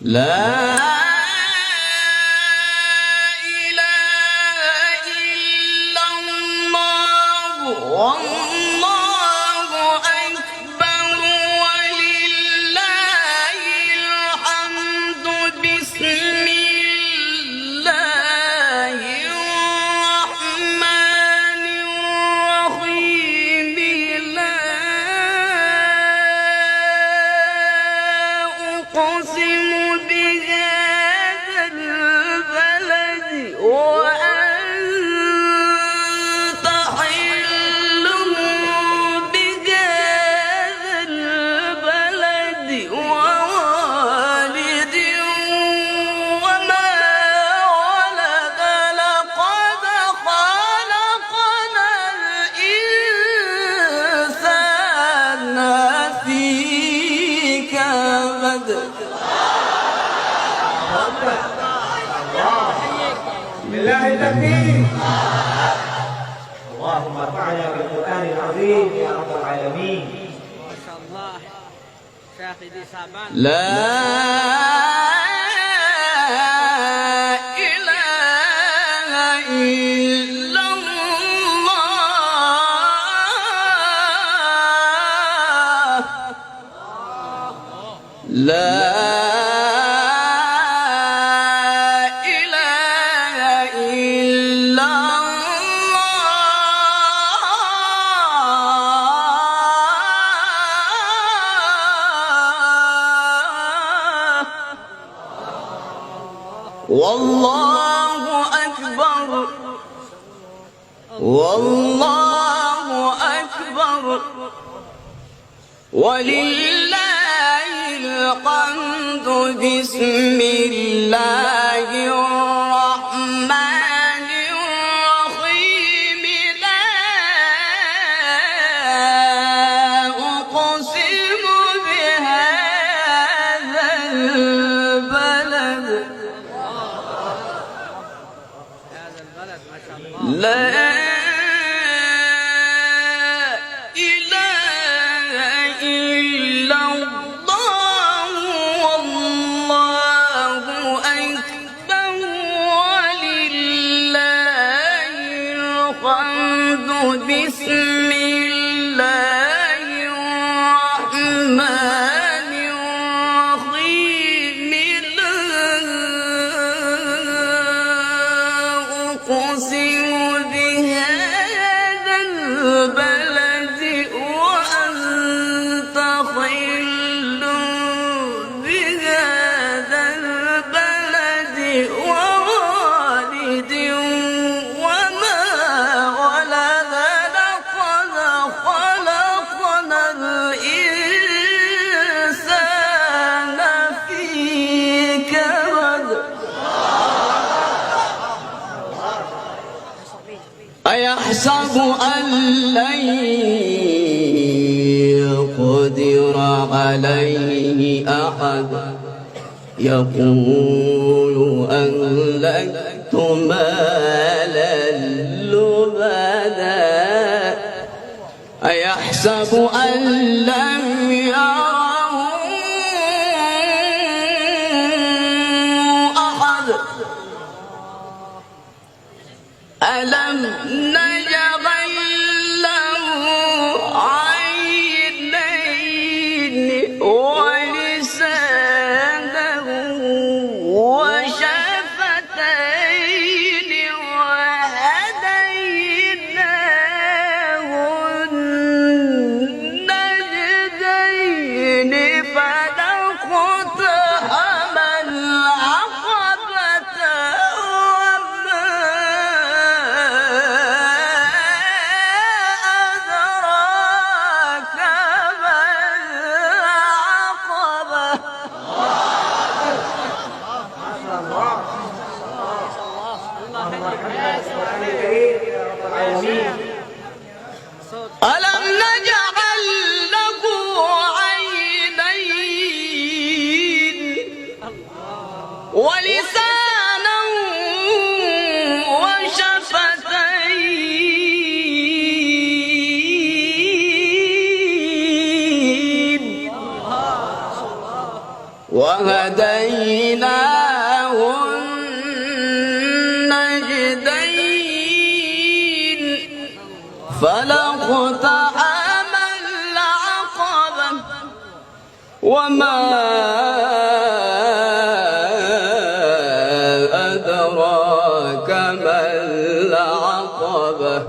لا لله التكبير. اللهم ارفعنا بالقرآن العظيم يا رب العالمين. ما شاء الله شيخ دي صعبان. لا إله إلا الله. لا والله أكبر والله أكبر ولله الحمد. بسم الله الرحمن الرحيم. لا أقسم بهذا البلد. لا إله إلا الله والله أكبر ولله الحمد. بسم الله الرحمن الرحيم. لا أقسم البلد وأنت حل بهذا البلد ووالد وما ولد. لقد خلقنا الإنسان في كبد. أيحسب أن لن يقدر عليه أحد يقول أهلكت مالا لبدا. أيحسب أن لم يره أحد ألم نجعل له عينين ولسانا وشفتين وهديناه النجدين. فلاقتحم العقبة وما أدراك ما العقبة. ألم نجعل له عينين ولسانا وشفتين. وهديناه النجدين فلاقتحم العقبة وما أدراك ما العقبة